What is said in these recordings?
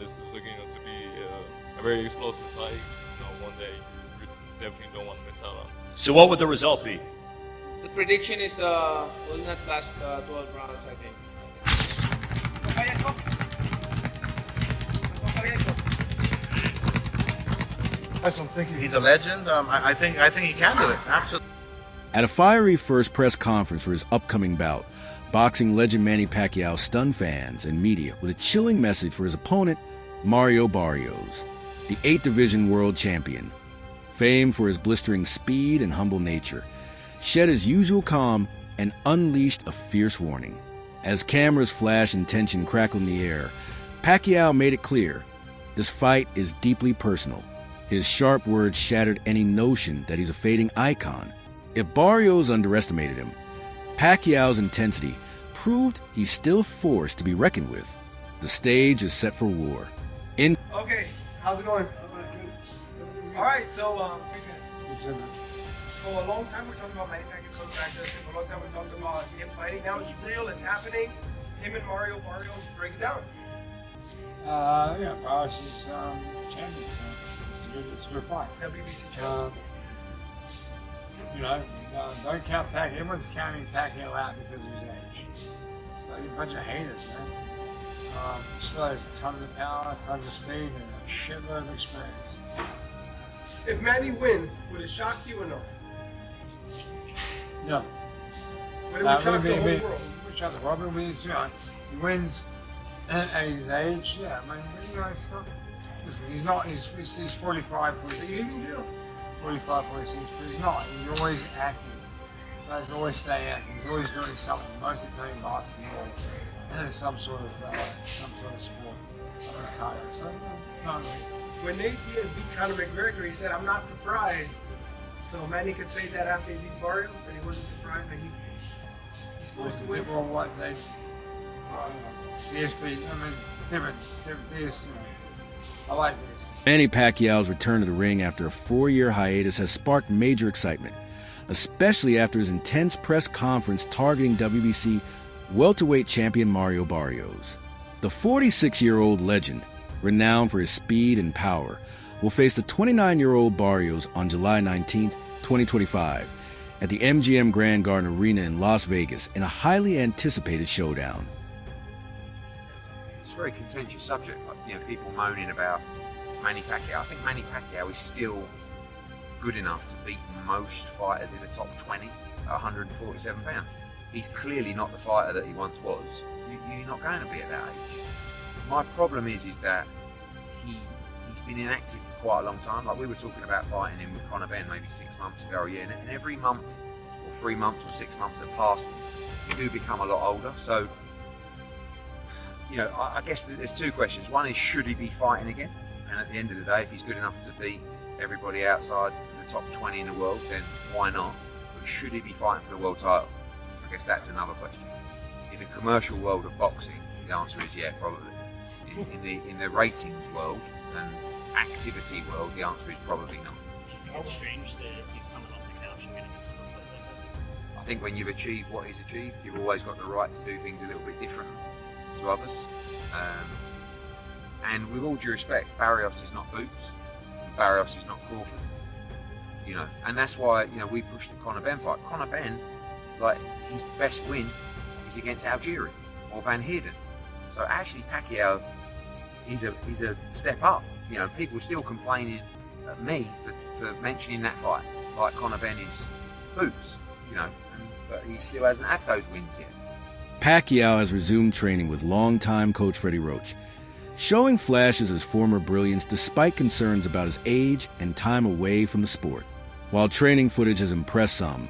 this is looking to be a very explosive fight. One day we definitely don't want to miss out on. So what would the result be? The prediction is will not last 12 rounds, I think. He's a legend. I think he can do it. Absolutely. At a fiery first press conference for his upcoming bout, boxing legend Manny Pacquiao stunned fans and media with a chilling message for his opponent, Mario Barrios, the 8th Division world champion. Famed for his blistering speed and humble nature, shed his usual calm and unleashed a fierce warning. As cameras flash and tension crackle in the air, Pacquiao made it clear, this fight is deeply personal. His sharp words shattered any notion that he's a fading icon. If Barrios underestimated him, Pacquiao's intensity proved he's still a force to be reckoned with. The stage is set for war. Okay, how's it going? All right, so for a long time we're talking about Manny Pacquiao coming back to us. For a long time we're talking about him fighting. Now it's real, it's happening. Him and Mario Barrios, break it down. Yeah, Barrios is champion. So it's a good fight. WBC champion. Don't count Pacquiao. Everyone's counting Pacquiao out because of his age. So you're a bunch of haters, man. Still has tons of power, tons of speed, and a shitload of experience. If Manny wins, would it shock you or no? No. Would it shock the whole world? It would shock the world. He wins at his age. Yeah, I mean, it's not. Listen, he's 45, 46. 45, 46, but he's not. He's always active. He's always staying active. He's always doing something. Mostly playing basketball, some sort of sport, some cardio. So, no. When Nate Diaz beat Conor McGregor, he said, "I'm not surprised." So Manny could say that after he beats Barrios, that he wasn't surprised that he's supposed to win. Well, what they? DSP. I mean, different. This. I like this. Manny Pacquiao's return to the ring after a 4-year hiatus has sparked major excitement, especially after his intense press conference targeting WBC welterweight champion Mario Barrios. The 46-year-old legend, renowned for his speed and power, will face the 29-year-old Barrios on July 19, 2025, at the MGM Grand Garden Arena in Las Vegas in a highly anticipated showdown. It's a very contentious subject. People moaning about Manny Pacquiao. I think Manny Pacquiao is still good enough to beat most fighters in the top 20 at 147 pounds. He's clearly not the fighter that he once was. You're not going to be at that age. My problem is that he's been inactive for quite a long time. Like we were talking about fighting him with Conor Ben maybe 6 months ago or a year, and every month or 3 months or 6 months that passes, you do become a lot older. So, I guess there's two questions. One is, should he be fighting again? And at the end of the day, if he's good enough to beat everybody outside the top 20 in the world, then why not? But should he be fighting for the world title? I guess that's another question. In the commercial world of boxing, the answer is yeah, probably. In the ratings world and activity world, the answer is probably not. Do you think it's strange that he's coming off the couch and getting into the fight like that? I think when you've achieved what he's achieved, you've always got the right to do things a little bit different to others. And with all due respect, Barrios is not Boots, and Barrios is not Crawford. And that's why we pushed the Conor Ben fight. Conor Ben, his best win is against Algieri or Van Heerden. So actually, Pacquiao is a step up. People are still complaining at me for mentioning that fight, like Conor Ben is Boots. But he still hasn't had those wins yet. Pacquiao has resumed training with longtime coach Freddie Roach, showing flashes of his former brilliance despite concerns about his age and time away from the sport. While training footage has impressed some,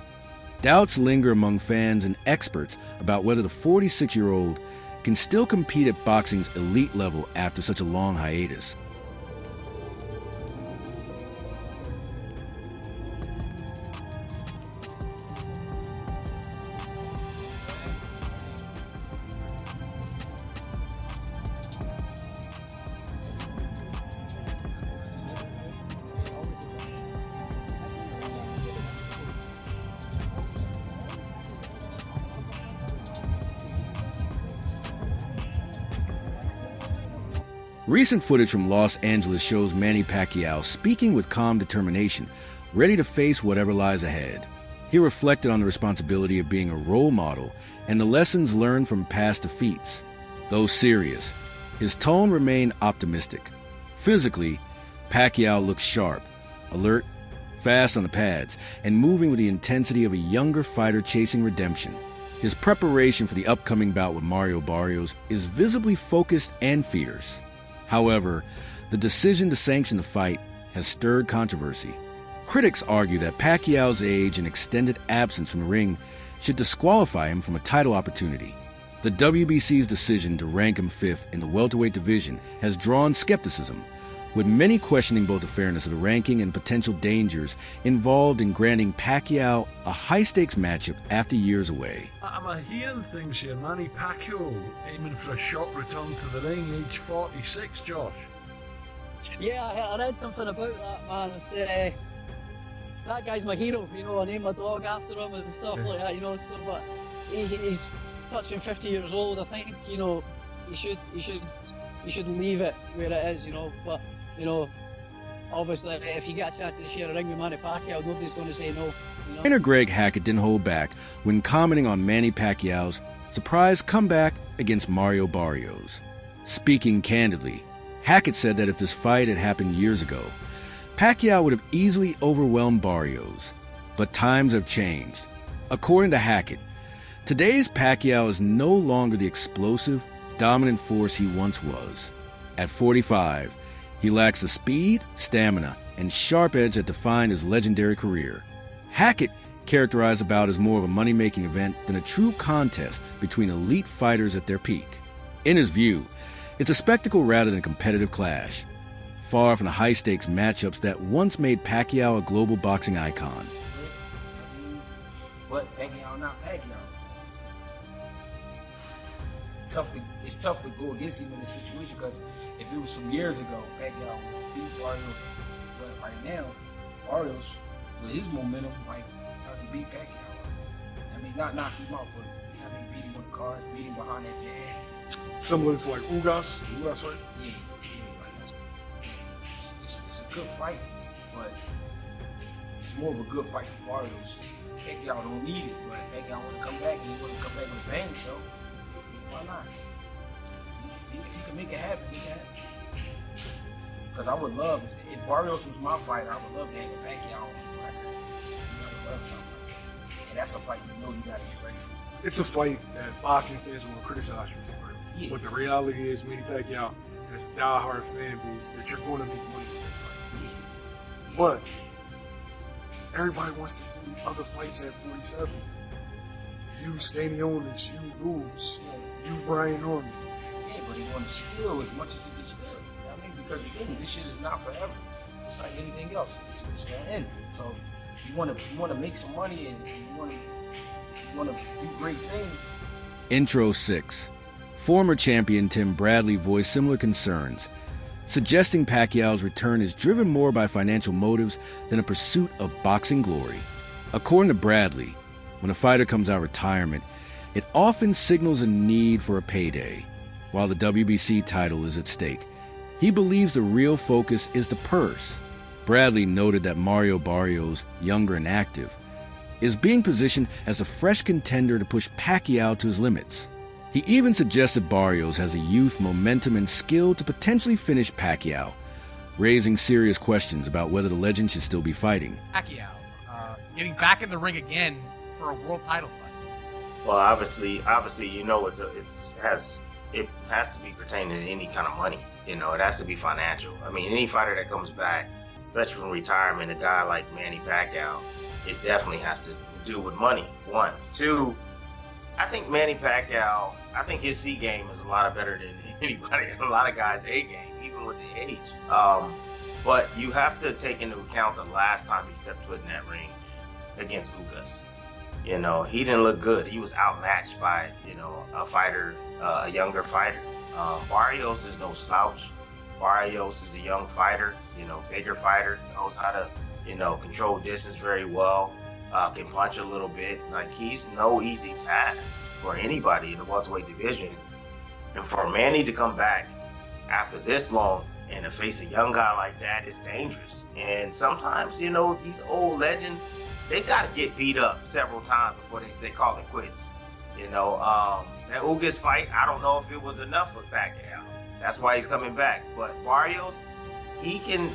doubts linger among fans and experts about whether the 46-year-old can still compete at boxing's elite level after such a long hiatus. Recent footage from Los Angeles shows Manny Pacquiao speaking with calm determination, ready to face whatever lies ahead. He reflected on the responsibility of being a role model and the lessons learned from past defeats. Though serious, his tone remained optimistic. Physically, Pacquiao looked sharp, alert, fast on the pads, and moving with the intensity of a younger fighter chasing redemption. His preparation for the upcoming bout with Mario Barrios is visibly focused and fierce. However, the decision to sanction the fight has stirred controversy. Critics argue that Pacquiao's age and extended absence from the ring should disqualify him from a title opportunity. The WBC's decision to rank him fifth in the welterweight division has drawn skepticism, with many questioning both the fairness of the ranking and potential dangers involved in granting Pacquiao a high-stakes matchup after years away. I'm hearing things here. Manny Pacquiao aiming for a short return to the ring, age 46, Josh. Yeah, I read something about that, man. It's, that guy's my hero, you know, I named my dog after him and stuff like that, you know, stuff, but he's touching 50 years old. I think, you know, he should leave it where it is, you know, but, you know, obviously if you get a chance to share a ring with Manny Pacquiao, nobody's going to say no, you know. Trainer Greg Hackett didn't hold back when commenting on Manny Pacquiao's surprise comeback against Mario Barrios. Speaking candidly, Hackett said that if this fight had happened years ago, Pacquiao would have easily overwhelmed Barrios, but times have changed. According to Hackett, today's Pacquiao is no longer the explosive, dominant force he once was. At 45, he lacks the speed, stamina, and sharp edge that defined his legendary career. Hackett characterized the bout as more of a money-making event than a true contest between elite fighters at their peak. In his view, it's a spectacle rather than a competitive clash, far from the high-stakes matchups that once made Pacquiao a global boxing icon. But Pacquiao, not Pacquiao. It's tough to go against him in this situation because if it was some years ago, Pacquiao would beat Barrios. But right now, Barrios, with his momentum, might beat Pacquiao. I mean, not knock him out, but beat him with the cards, beat him behind that jab. Similar to like Ugas, right? Yeah. It's a good fight, but it's more of a good fight for Barrios. Pacquiao don't need it, but Pacquiao want to come back, and he want to come back with a bang, so why not? If he can make it happen, make it happen. Because I would love, if Barrios was my fighter, I would love to have a Pacquiao on the record. I would love something like that. And that's a fight you know you got to get ready for. It's a fight that boxing fans will criticize you for. Yeah. But the reality is, Manny Pacquiao has a die-hard fan base that you're going to make money with that fight. Yeah. But everybody wants to see other fights at 47. You Stanionis, you Boobs, you Brian Norman. Yeah, but he want to steal as much as he can steal. You know what I mean? Because again, this shit is not forever. Just like anything else, it's going to end. So you want to make some money and you want to do great things. Intro 6. Former champion Tim Bradley voiced similar concerns, suggesting Pacquiao's return is driven more by financial motives than a pursuit of boxing glory. According to Bradley, when a fighter comes out of retirement, it often signals a need for a payday, while the WBC title is at stake. He believes the real focus is the purse. Bradley noted that Mario Barrios, younger and active, is being positioned as a fresh contender to push Pacquiao to his limits. He even suggested Barrios has a youth, momentum, and skill to potentially finish Pacquiao, raising serious questions about whether the legend should still be fighting. Pacquiao, getting back in the ring again for a world title fight. Well, obviously, you know, it has to be pertaining to any kind of money. You know, it has to be financial. I mean, any fighter that comes back, especially from retirement, a guy like Manny Pacquiao, it definitely has to do with money. One, two. I think Manny Pacquiao, I think his C game is a lot better than anybody, a lot of guys' A game, even with the age. But you have to take into account the last time he stepped foot in that ring against Ugas. You know, he didn't look good. He was outmatched by, you know, a younger fighter. Barrios is no slouch. Barrios is a young fighter, you know, bigger fighter, knows how to, you know, control distance very well. Can punch a little bit. Like, he's no easy task for anybody in the welterweight division. And for Manny to come back after this long, and to face a young guy like that is dangerous. And sometimes, you know, these old legends, they got to get beat up several times before they call it quits. You know, that Ugas fight, I don't know if it was enough for Pacquiao. That's why he's coming back. But Barrios, he can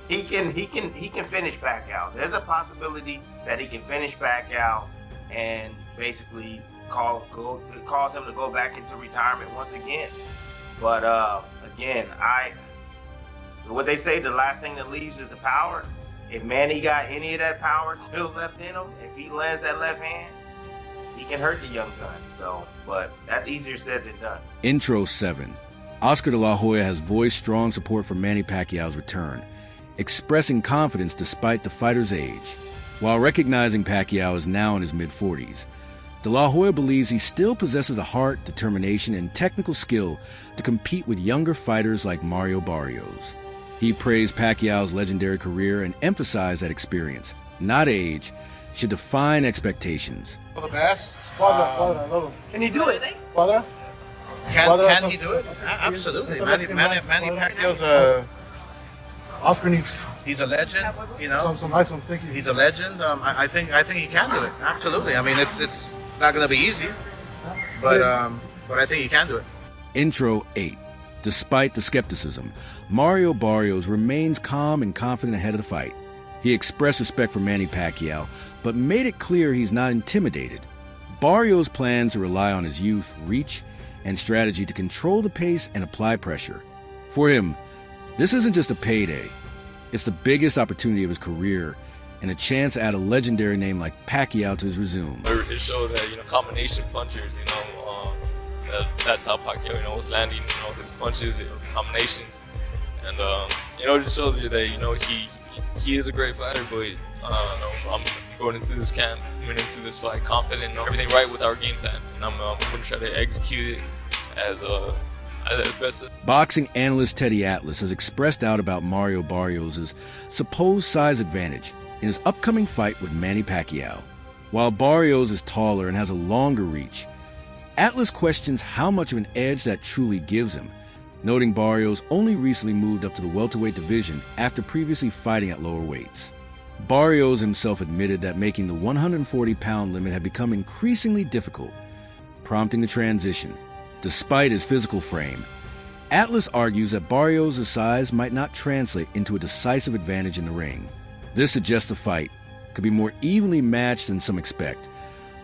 finish Pacquiao. There's a possibility that he can finish Pacquiao and basically cause him to go back into retirement once again. But again, what they say, the last thing that leaves is the power. If Manny got any of that power still left in him, if he lands that left hand, he can hurt the young gun. So, but that's easier said than done. Intro 7. Oscar de la Hoya has voiced strong support for Manny Pacquiao's return, expressing confidence despite the fighter's age. While recognizing Pacquiao is now in his mid-40s, de la Hoya believes he still possesses a heart, determination, and technical skill to compete with younger fighters like Mario Barrios. He praised Pacquiao's legendary career and emphasized that experience, not age, should define expectations. All the best. Can he do it? Can he do it? Absolutely. Manny Pacquiao's Oscar needs. He's a legend, you know. Some nice ones, thank you. He's a legend. I think he can do it. Absolutely. I mean, it's not going to be easy, but I think he can do it. Intro 8. Despite the skepticism, Mario Barrios remains calm and confident ahead of the fight. He expressed respect for Manny Pacquiao, but made it clear he's not intimidated. Barrios plans to rely on his youth, reach, and strategy to control the pace and apply pressure. For him, this isn't just a payday. It's the biggest opportunity of his career and a chance to add a legendary name like Pacquiao to his resume. It showed that, you know, combination punchers, you know, that's how Pacquiao, you know, was landing, you know, his punches, combinations. And, you know, it just showed you that, you know, he is a great fighter, but I'm going into this camp, going into this fight confident, everything right with our game plan. And I'm going to try to execute it as best. Boxing analyst Teddy Atlas has expressed doubt about Mario Barrios' supposed size advantage in his upcoming fight with Manny Pacquiao. While Barrios is taller and has a longer reach, Atlas questions how much of an edge that truly gives him, noting Barrios only recently moved up to the welterweight division after previously fighting at lower weights. Barrios himself admitted that making the 140-pound limit had become increasingly difficult, prompting the transition. Despite his physical frame, Atlas argues that Barrios' size might not translate into a decisive advantage in the ring. This suggests the fight could be more evenly matched than some expect,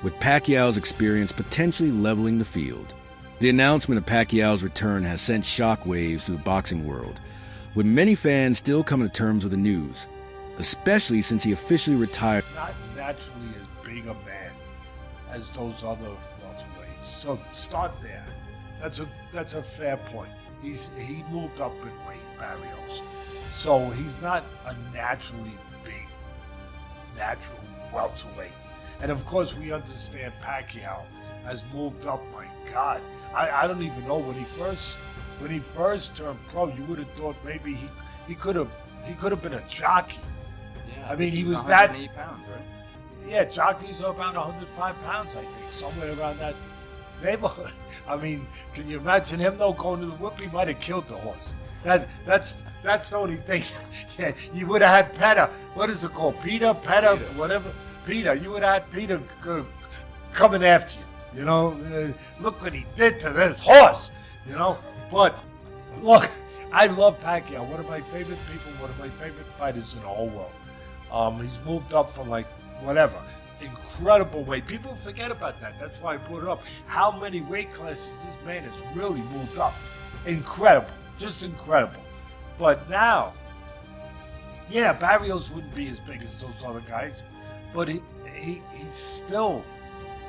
with Pacquiao's experience potentially leveling the field. The announcement of Pacquiao's return has sent shockwaves through the boxing world, with many fans still coming to terms with the news, especially since he officially retired. Not naturally as big a man as those other welterweights. So start there. That's a fair point. He moved up in weight, Barrios. So he's not a naturally big, natural welterweight. And of course we understand Pacquiao has moved up. My God, I don't even know when he first turned pro. You would have thought maybe he could have been a jockey. Yeah, I mean, he was 108 pounds, right? Yeah, jockeys are about 105 pounds, I think, somewhere around that neighborhood. I mean, can you imagine him though going to the whip? He might have killed the horse. That's the only thing. Yeah, you would have had Petter. What is it called? Peter, whatever. Peter, you would have had Peter coming after you. You know, look what he did to this horse. You know, but look, I love Pacquiao. One of my favorite people, one of my favorite fighters in the whole world. He's moved up from like whatever. Incredible weight. People forget about that. That's why I put it up. How many weight classes this man has really moved up. Incredible. Just incredible. But now, yeah, Barrios wouldn't be as big as those other guys, but he's still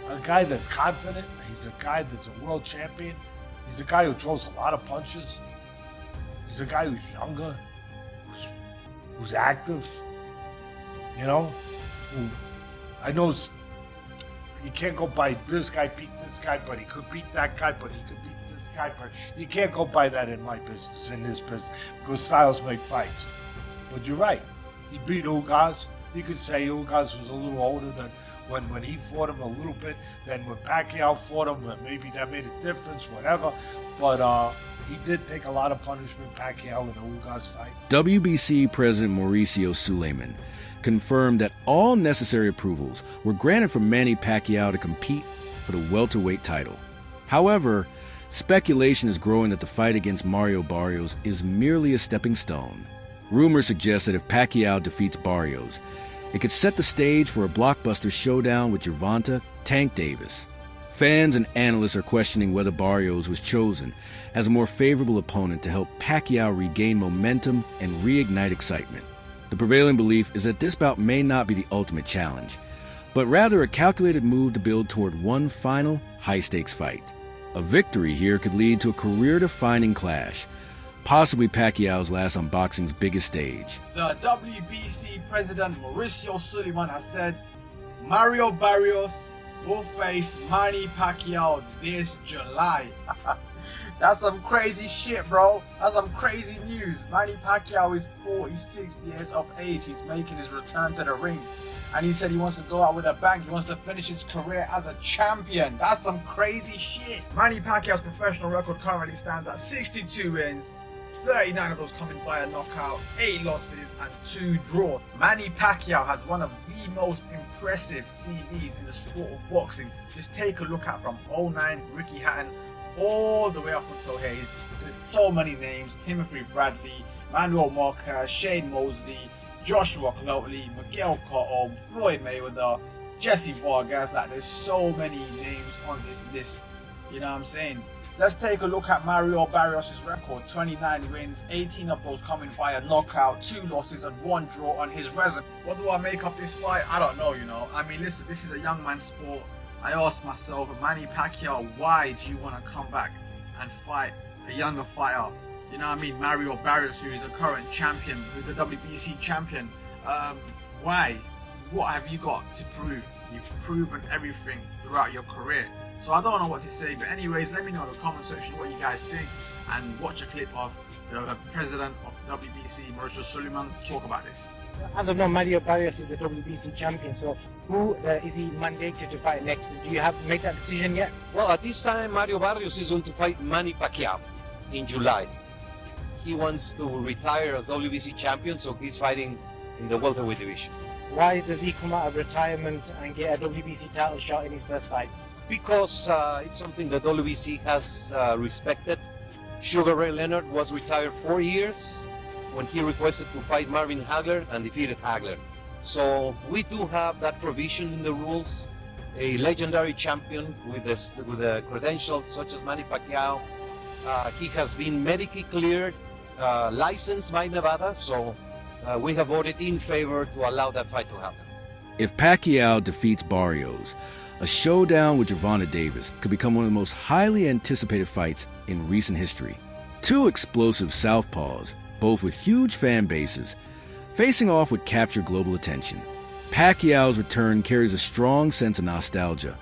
a guy that's confident. He's a guy that's a world champion. He's a guy who throws a lot of punches. He's a guy who's younger, who's active, you know, who I know you can't go by this guy beat this guy, but he could beat that guy, but he could beat this guy, but you can't go by that in my business, in this business, because styles make fights. But you're right. He beat Ugas. You could say Ugas was a little older than when he fought him a little bit. Then when Pacquiao fought him, maybe that made a difference, whatever. But he did take a lot of punishment, Pacquiao, in the Ugas fight. WBC President Mauricio Suleiman confirmed that all necessary approvals were granted for Manny Pacquiao to compete for the welterweight title. However, speculation is growing that the fight against Mario Barrios is merely a stepping stone. Rumors suggest that if Pacquiao defeats Barrios, it could set the stage for a blockbuster showdown with Gervonta Tank Davis. Fans and analysts are questioning whether Barrios was chosen as a more favorable opponent to help Pacquiao regain momentum and reignite excitement. The prevailing belief is that this bout may not be the ultimate challenge, but rather a calculated move to build toward one final, high-stakes fight. A victory here could lead to a career-defining clash, possibly Pacquiao's last on boxing's biggest stage. The WBC president Mauricio Suleiman has said Mario Barrios will face Manny Pacquiao this July. That's some crazy shit, bro. That's some crazy news. Manny Pacquiao is 46 years of age. He's making his return to the ring. And he said he wants to go out with a bang. He wants to finish his career as a champion. That's some crazy shit. Manny Pacquiao's professional record currently stands at 62 wins. 39 of those coming via knockout, 8 losses and 2 draws. Manny Pacquiao has one of the most impressive CVs in the sport of boxing. Just take a look at from 09, Ricky Hatton, all the way up until here. There's so many names: Timothy Bradley, Manuel Marquez, Shane Mosley, Joshua Clotley, Miguel Cotto, Floyd Mayweather, Jesse Vargas. Like, there's so many names on this list. You know what I'm saying? Let's take a look at Mario Barrios' record. 29 wins, 18 of those coming via knockout, 2 losses and 1 draw on his resume. What do I make of this fight? I don't know, you know. I mean, listen, this is a young man's sport. I asked myself, Manny Pacquiao, why do you want to come back and fight a younger fighter? You know what I mean? Mario Barrios, who is the current champion, who's the WBC champion. Why? What have you got to prove? You've proven everything throughout your career. So I don't know what to say, but anyways, let me know in the comment section what you guys think, and watch a clip of the president of WBC, Mauricio Suleiman, talk about this. As of now, Mario Barrios is the WBC champion, so who is he mandated to fight next? Do you have made that decision yet? Well, at this time, Mario Barrios is going to fight Manny Pacquiao in July. He wants to retire as WBC champion, so he's fighting in the welterweight division. Why does he come out of retirement and get a WBC title shot in his first fight? Because it's something that WBC has respected. Sugar Ray Leonard was retired 4 years when he requested to fight Marvin Hagler and defeated Hagler. So we do have that provision in the rules. A legendary champion with the credentials such as Manny Pacquiao. He has been medically cleared, licensed by Nevada, so we have voted in favor to allow that fight to happen. If Pacquiao defeats Barrios, a showdown with Gervonta Davis could become one of the most highly anticipated fights in recent history. 2 explosive southpaws, both with huge fan bases, facing off would capture global attention. Pacquiao's return carries a strong sense of nostalgia.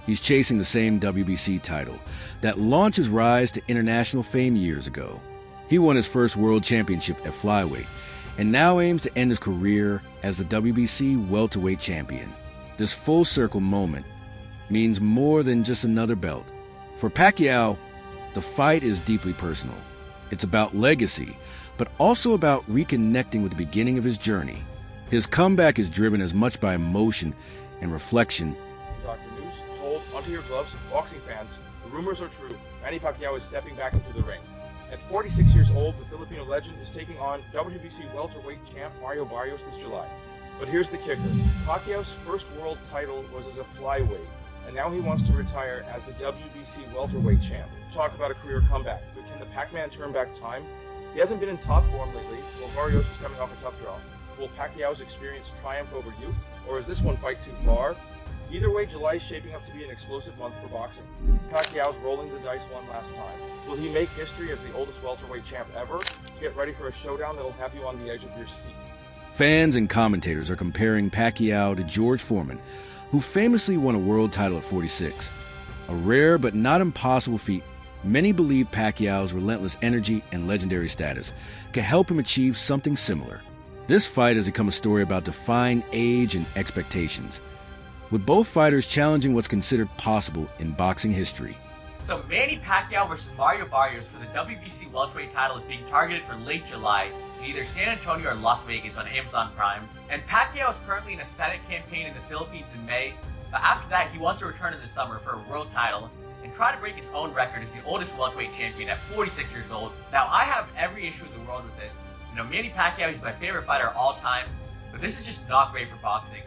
He's chasing the same WBC title that launched his rise to international fame years ago. He won his first world championship at flyweight and now aims to end his career as the WBC welterweight champion. This full circle moment means more than just another belt. For Pacquiao, the fight is deeply personal. It's about legacy, but also about reconnecting with the beginning of his journey. His comeback is driven as much by emotion and reflection. Dr. News told Onto Your Gloves boxing fans, the rumors are true. Manny Pacquiao is stepping back into the ring. At 46 years old, the Filipino legend is taking on WBC welterweight champ Mario Barrios this July. But here's the kicker. Pacquiao's first world title was as a flyweight, and now he wants to retire as the WBC welterweight champ. Talk about a career comeback, but can the Pac-Man turn back time? He hasn't been in top form lately, while Barrios is coming off a tough draw. Will Pacquiao's experience triumph over youth, or is this one fight too far? Either way, July is shaping up to be an explosive month for boxing. Pacquiao's rolling the dice one last time. Will he make history as the oldest welterweight champ ever? Get ready for a showdown that'll have you on the edge of your seat. Fans and commentators are comparing Pacquiao to George Foreman, who famously won a world title at 46. A rare but not impossible feat, many believe Pacquiao's relentless energy and legendary status could help him achieve something similar. This fight has become a story about defying age and expectations, with both fighters challenging what's considered possible in boxing history. So Manny Pacquiao versus Mario Barrios for the WBC welterweight title is being targeted for late July in either San Antonio or Las Vegas on Amazon Prime. And Pacquiao is currently in a Senate campaign in the Philippines in May, but after that he wants to return in the summer for a world title and try to break his own record as the oldest welterweight champion at 46 years old. Now I have every issue in the world with this. Manny Pacquiao, he's my favorite fighter of all time, but this is just not great for boxing.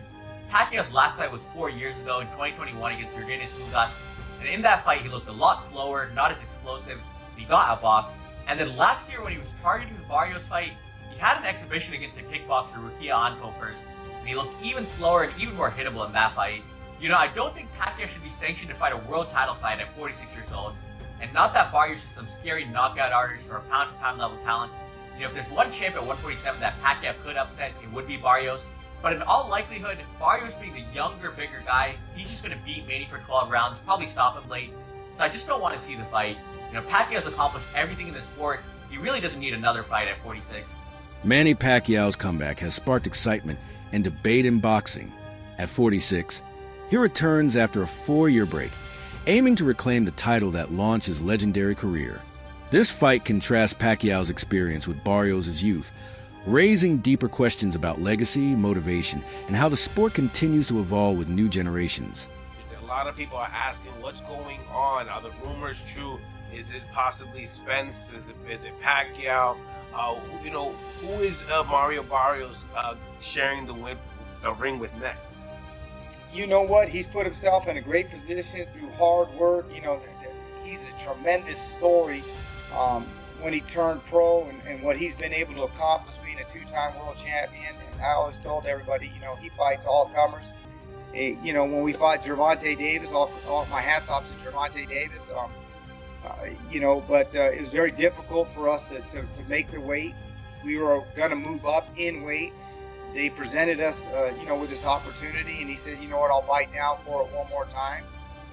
Pacquiao's last fight was 4 years ago in 2021 against Jordanis Ugas, and in that fight he looked a lot slower, not as explosive, and he got outboxed. And then last year when he was targeting the Barrios fight, he had an exhibition against a kickboxer, Rukia Anko first, and he looked even slower and even more hittable in that fight. I don't think Pacquiao should be sanctioned to fight a world title fight at 46 years old, and not that Barrios is some scary knockout artist or a pound-for-pound level talent. If there's one champ at 147 that Pacquiao could upset, it would be Barrios. But in all likelihood, Barrios being the younger, bigger guy, he's just going to beat Manny for 12 rounds, probably stop him late. So I just don't want to see the fight. Pacquiao's accomplished everything in the sport. He really doesn't need another fight at 46. Manny Pacquiao's comeback has sparked excitement and debate in boxing. At 46, he returns after a 4-year break, aiming to reclaim the title that launched his legendary career. This fight contrasts Pacquiao's experience with Barrios' youth, raising deeper questions about legacy, motivation, and how the sport continues to evolve with new generations. A lot of people are asking what's going on. Are the rumors true? Is it possibly Spence? Is it Pacquiao? Who is Mario Barrios sharing the ring with next? You know what? He's put himself in a great position through hard work. He's a tremendous story. When he turned pro and what he's been able to accomplish being a 2-time world champion. And I always told everybody, he fights all comers. When we fought Gervonta Davis, all my hats off to Gervonta Davis. But it was very difficult for us to make the weight. We were going to move up in weight. They presented us, with this opportunity, and he said, you know what, I'll fight now for it one more time.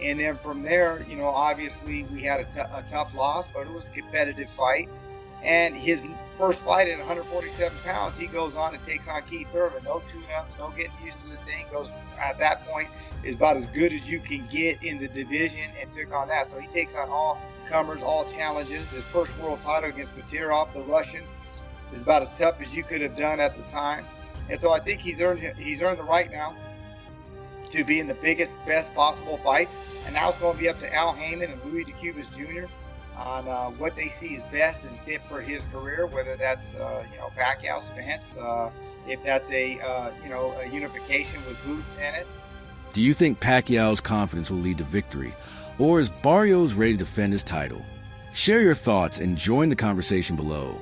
And then from there, obviously we had a tough loss, but it was a competitive fight. And his first fight at 147 pounds, he goes on and takes on Keith Urban. No tune-ups, no getting used to the thing. Goes at that point is about as good as you can get in the division, and took on that. So he takes on all comers, all challenges. His first world title against Batirov, the Russian, is about as tough as you could have done at the time. And so I think he's earned the right now to be in the biggest, best possible fights. And now it's going to be up to Al Heyman and Louis DeCubas Jr. on what they see is best and fit for his career, whether that's Pacquiao, Spence, if that's a unification with Boots Ennis. Do you think Pacquiao's confidence will lead to victory, or is Barrios ready to defend his title? Share your thoughts and join the conversation below.